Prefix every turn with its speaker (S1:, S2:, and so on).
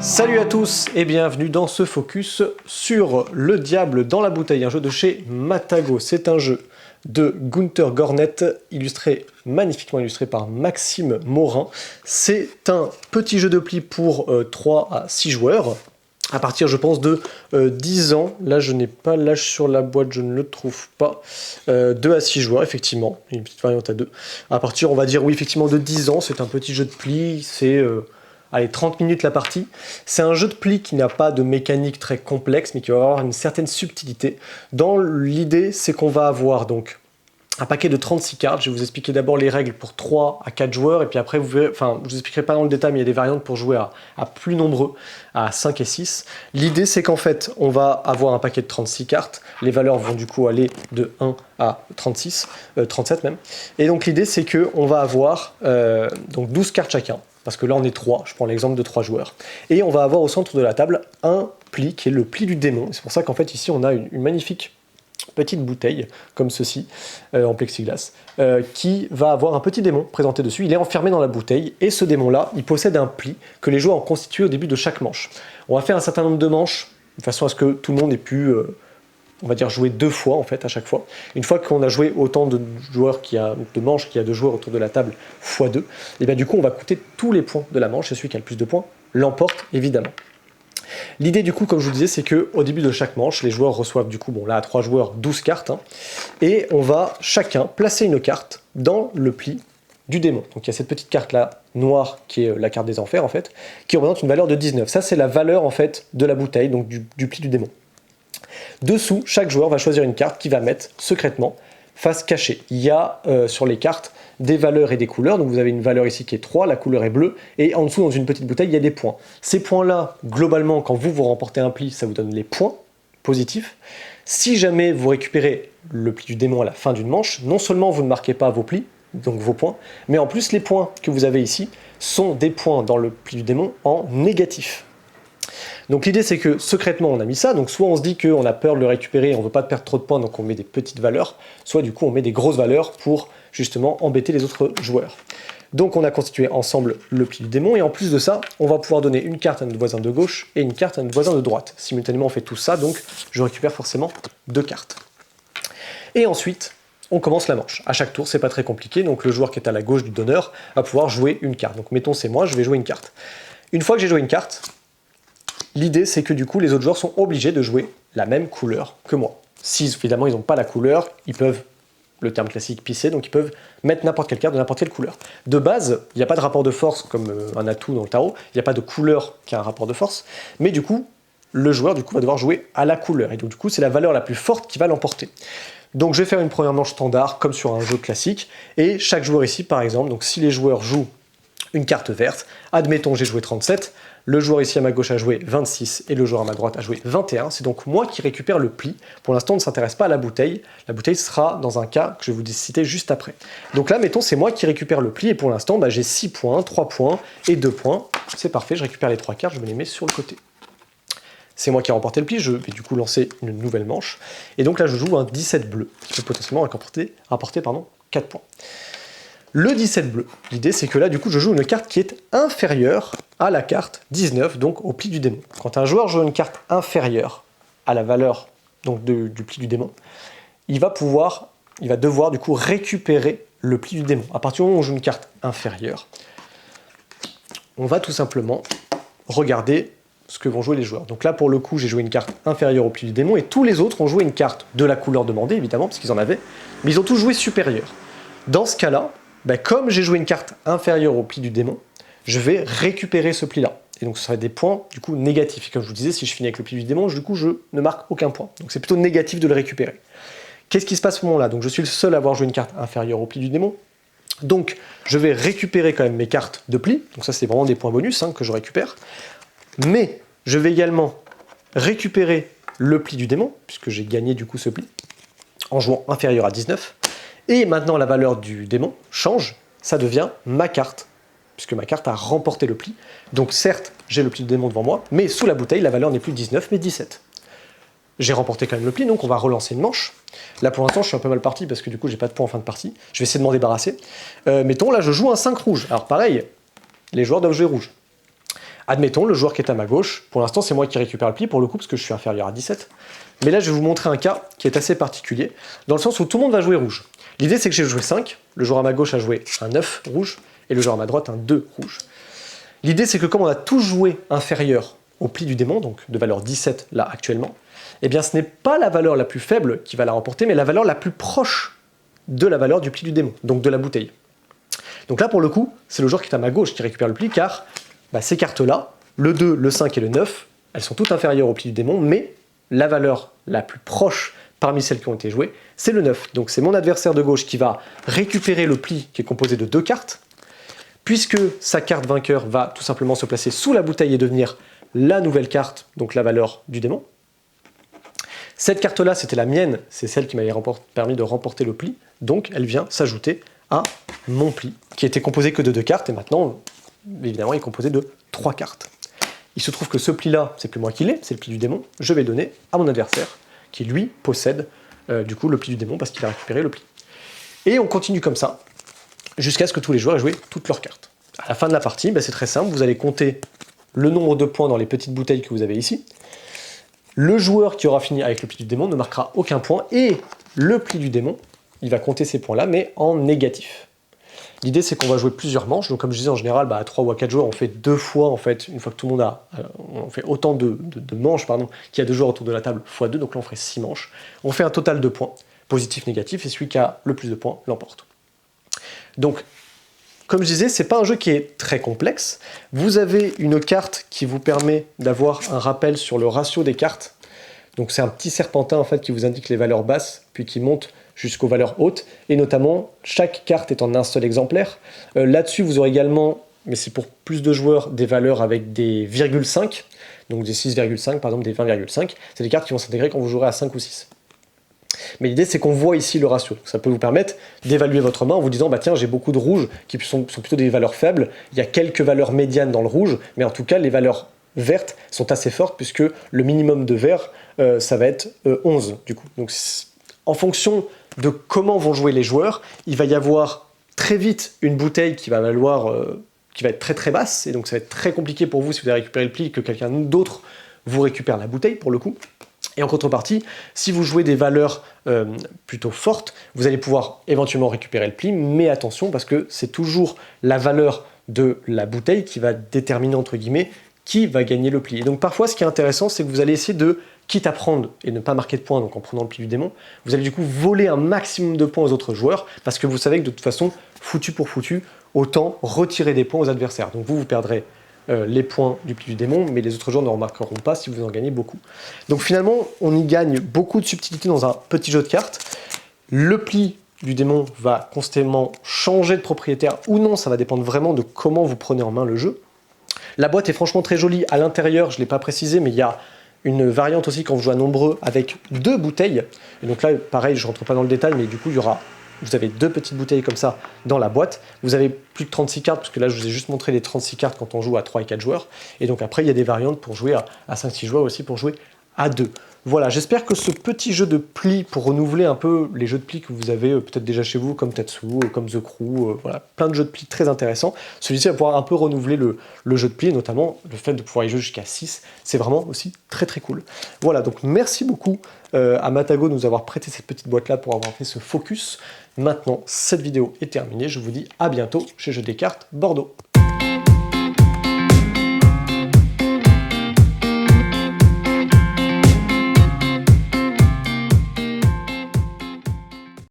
S1: Salut à tous et bienvenue dans ce focus sur Le Diable dans la bouteille, un jeu de chez Matago. C'est un jeu de Gunther Gornet, magnifiquement illustré par Maxime Morin. C'est un petit jeu de pli pour 3 à 6 joueurs, à partir je pense de 10 ans. Là je n'ai pas l'âge sur la boîte, je ne le trouve pas. 2 à 6 joueurs effectivement, une petite variante à 2. À partir on va dire oui effectivement de 10 ans, c'est un petit jeu de pli, c'est... Allez, 30 minutes la partie. C'est un jeu de pli qui n'a pas de mécanique très complexe, mais qui va avoir une certaine subtilité. Dans l'idée, c'est qu'on va avoir donc un paquet de 36 cartes. Je vais vous expliquer d'abord les règles pour 3 à 4 joueurs, et puis après, je vous expliquerai pas dans le détail, mais il y a des variantes pour jouer à plus nombreux, à 5 et 6. L'idée, c'est qu'en fait, on va avoir un paquet de 36 cartes. Les valeurs vont du coup aller de 1 à 36, 37 même. Et donc l'idée, c'est qu'on va avoir donc 12 cartes chacun. Parce que là on est 3, je prends l'exemple de 3 joueurs. Et on va avoir au centre de la table un pli qui est le pli du démon. C'est pour ça qu'en fait ici on a une magnifique petite bouteille, comme ceci, en plexiglas, qui va avoir un petit démon présenté dessus. Il est enfermé dans la bouteille, et ce démon-là, il possède un pli que les joueurs ont constitué au début de chaque manche. On va faire un certain nombre de manches, de façon à ce que tout le monde ait pu... on va dire jouer 2 fois en fait à chaque fois. Une fois qu'on a joué autant de joueurs de manches qu'il y a de joueurs autour de la table x2, et bien du coup on va coûter tous les points de la manche, et celui qui a le plus de points l'emporte évidemment. L'idée du coup, comme je vous disais, c'est qu'au début de chaque manche, les joueurs reçoivent du coup, bon là à 3 joueurs, 12 cartes, et on va chacun placer une carte dans le pli du démon. Donc il y a cette petite carte là, noire, qui est la carte des enfers en fait, qui représente une valeur de 19. Ça c'est la valeur en fait de la bouteille, donc du pli du démon. Dessous, chaque joueur va choisir une carte qu'il va mettre secrètement face cachée. Il y a sur les cartes des valeurs et des couleurs. Donc vous avez une valeur ici qui est 3, la couleur est bleue, et en dessous, dans une petite bouteille, il y a des points. Ces points-là, globalement, quand vous remportez un pli, ça vous donne les points positifs. Si jamais vous récupérez le pli du démon à la fin d'une manche, non seulement vous ne marquez pas vos plis, donc vos points, mais en plus les points que vous avez ici sont des points dans le pli du démon en négatif. Donc l'idée c'est que secrètement on a mis ça, donc soit on se dit qu'on a peur de le récupérer, on ne veut pas perdre trop de points, donc on met des petites valeurs, soit du coup on met des grosses valeurs pour justement embêter les autres joueurs. Donc on a constitué ensemble le pli du démon, et en plus de ça, on va pouvoir donner une carte à notre voisin de gauche et une carte à notre voisin de droite. Simultanément on fait tout ça, donc je récupère forcément 2 cartes. Et ensuite, on commence la manche. À chaque tour, c'est pas très compliqué, donc le joueur qui est à la gauche du donneur va pouvoir jouer une carte. Donc mettons c'est moi, je vais jouer une carte. Une fois que j'ai joué une carte, l'idée, c'est que du coup, les autres joueurs sont obligés de jouer la même couleur que moi. Si, évidemment, ils n'ont pas la couleur, ils peuvent, le terme classique, pisser, donc ils peuvent mettre n'importe quelle carte de n'importe quelle couleur. De base, il n'y a pas de rapport de force comme un atout dans le tarot, il n'y a pas de couleur qui a un rapport de force, mais du coup, le joueur du coup, va devoir jouer à la couleur, et donc du coup, c'est la valeur la plus forte qui va l'emporter. Donc je vais faire une première manche standard, comme sur un jeu classique, et chaque joueur ici, par exemple, donc si les joueurs jouent une carte verte, admettons j'ai joué 37, le joueur ici à ma gauche a joué 26 et le joueur à ma droite a joué 21, c'est donc moi qui récupère le pli. Pour l'instant on ne s'intéresse pas à la bouteille sera dans un cas que je vais vous citer juste après. Donc là mettons c'est moi qui récupère le pli, et pour l'instant j'ai 6 points, 3 points et 2 points, c'est parfait, je récupère les 3 cartes, je me les mets sur le côté. C'est moi qui ai remporté le pli, je vais du coup lancer une nouvelle manche, et donc là je joue un 17 bleu, qui peut potentiellement rapporter 4 points. Le 17 bleu, l'idée c'est que là du coup je joue une carte qui est inférieure à la carte 19, donc au pli du démon. Quand un joueur joue une carte inférieure à la valeur donc du pli du démon, il va devoir du coup récupérer le pli du démon. À partir du moment où on joue une carte inférieure, on va tout simplement regarder ce que vont jouer les joueurs. Donc là pour le coup j'ai joué une carte inférieure au pli du démon, et tous les autres ont joué une carte de la couleur demandée évidemment, parce qu'ils en avaient, mais ils ont tous joué supérieur. Dans ce cas-là, comme j'ai joué une carte inférieure au pli du démon, je vais récupérer ce pli-là. Et donc ce serait des points du coup négatifs. Et comme je vous disais, si je finis avec le pli du démon, du coup je ne marque aucun point. Donc c'est plutôt négatif de le récupérer. Qu'est-ce qui se passe à ce moment-là? Donc je suis le seul à avoir joué une carte inférieure au pli du démon. Donc je vais récupérer quand même mes cartes de pli. Donc ça c'est vraiment des points bonus que je récupère. Mais je vais également récupérer le pli du démon, puisque j'ai gagné du coup ce pli, en jouant inférieur à 19. Et maintenant la valeur du démon change, ça devient ma carte, puisque ma carte a remporté le pli. Donc certes, j'ai le pli du démon devant moi, mais sous la bouteille, la valeur n'est plus 19, mais 17. J'ai remporté quand même le pli, donc on va relancer une manche. Là pour l'instant, je suis un peu mal parti, parce que du coup, j'ai pas de points en fin de partie. Je vais essayer de m'en débarrasser. Mettons, là, je joue un 5 rouge. Alors pareil, les joueurs doivent jouer rouge. Admettons, le joueur qui est à ma gauche, pour l'instant c'est moi qui récupère le pli pour le coup parce que je suis inférieur à 17. Mais là je vais vous montrer un cas qui est assez particulier, dans le sens où tout le monde va jouer rouge. L'idée c'est que j'ai joué 5, le joueur à ma gauche a joué un 9 rouge, et le joueur à ma droite un 2 rouge. L'idée c'est que comme on a tous joué inférieur au pli du démon, donc de valeur 17 là actuellement, eh bien ce n'est pas la valeur la plus faible qui va la remporter, mais la valeur la plus proche de la valeur du pli du démon, donc de la bouteille. Donc là pour le coup, c'est le joueur qui est à ma gauche qui récupère le pli, car ces cartes-là, le 2, le 5 et le 9, elles sont toutes inférieures au pli du démon, mais la valeur la plus proche parmi celles qui ont été jouées, c'est le 9. Donc c'est mon adversaire de gauche qui va récupérer le pli qui est composé de 2 cartes, puisque sa carte vainqueur va tout simplement se placer sous la bouteille et devenir la nouvelle carte, donc la valeur du démon. Cette carte-là, c'était la mienne, c'est celle qui m'avait permis de remporter le pli, donc elle vient s'ajouter à mon pli, qui était composé que de 2 cartes, et maintenant, évidemment, il est composé de 3 cartes. Il se trouve que ce pli-là, c'est plus moi qui l'ai, c'est le pli du démon, je vais le donner à mon adversaire, qui lui possède du coup le pli du démon parce qu'il a récupéré le pli. Et on continue comme ça, jusqu'à ce que tous les joueurs aient joué toutes leurs cartes. À la fin de la partie, c'est très simple, vous allez compter le nombre de points dans les petites bouteilles que vous avez ici. Le joueur qui aura fini avec le pli du démon ne marquera aucun point, et le pli du démon, il va compter ces points-là, mais en négatif. L'idée c'est qu'on va jouer plusieurs manches, donc comme je disais en général, à 3 ou à 4 joueurs, on fait 2 fois, en fait, une fois que tout le monde a, on fait autant de manches, qu'il y a 2 joueurs autour de la table, x 2, donc là on ferait 6 manches. On fait un total de points, positif, négatif, et celui qui a le plus de points l'emporte. Donc, comme je disais, c'est pas un jeu qui est très complexe. Vous avez une carte qui vous permet d'avoir un rappel sur le ratio des cartes. Donc c'est un petit serpentin en fait qui vous indique les valeurs basses, puis qui monte jusqu'aux valeurs hautes, et notamment chaque carte est en un seul exemplaire. Là-dessus vous aurez également, mais c'est pour plus de joueurs, des valeurs avec des virgule 5, donc des 6,5 par exemple, des 20,5. C'est des cartes qui vont s'intégrer quand vous jouerez à 5 ou 6. Mais l'idée c'est qu'on voit ici le ratio, donc ça peut vous permettre d'évaluer votre main en vous disant tiens, j'ai beaucoup de rouges qui sont plutôt des valeurs faibles, il y a quelques valeurs médianes dans le rouge, mais en tout cas les valeurs vertes sont assez fortes puisque le minimum de vert ça va être 11 du coup. Donc en fonction de comment vont jouer les joueurs, il va y avoir très vite une bouteille qui va valoir qui va être très très basse, et donc ça va être très compliqué pour vous si vous avez récupéré le pli que quelqu'un d'autre vous récupère la bouteille pour le coup. Et en contrepartie, si vous jouez des valeurs plutôt fortes, vous allez pouvoir éventuellement récupérer le pli, mais attention parce que c'est toujours la valeur de la bouteille qui va déterminer entre guillemets qui va gagner le pli. Et donc parfois ce qui est intéressant c'est que vous allez essayer de, quitte à prendre et ne pas marquer de points, donc en prenant le pli du démon, vous allez du coup voler un maximum de points aux autres joueurs parce que vous savez que de toute façon, foutu pour foutu, autant retirer des points aux adversaires. Donc vous perdrez les points du pli du démon, mais les autres joueurs ne remarqueront pas si vous en gagnez beaucoup. Donc finalement, on y gagne beaucoup de subtilité dans un petit jeu de cartes. Le pli du démon va constamment changer de propriétaire ou non, ça va dépendre vraiment de comment vous prenez en main le jeu. La boîte est franchement très jolie. À l'intérieur, je ne l'ai pas précisé, mais il y a une variante aussi quand vous jouez à nombreux avec 2 bouteilles. Et donc là, pareil, je ne rentre pas dans le détail, mais du coup, vous avez 2 petites bouteilles comme ça dans la boîte. Vous avez plus de 36 cartes, parce que là, je vous ai juste montré les 36 cartes quand on joue à 3 et 4 joueurs. Et donc après, il y a des variantes pour jouer à 5-6 joueurs aussi, pour jouer à 2. Voilà, j'espère que ce petit jeu de pli, pour renouveler un peu les jeux de pli que vous avez peut-être déjà chez vous, comme Tatsu, comme The Crew, voilà, plein de jeux de pli très intéressants. Celui-ci va pouvoir un peu renouveler le jeu de pli, et notamment le fait de pouvoir y jouer jusqu'à 6, c'est vraiment aussi très très cool. Voilà, donc merci beaucoup à Matago de nous avoir prêté cette petite boîte-là pour avoir fait ce focus. Maintenant, cette vidéo est terminée, je vous dis à bientôt chez Jeux des Cartes Bordeaux.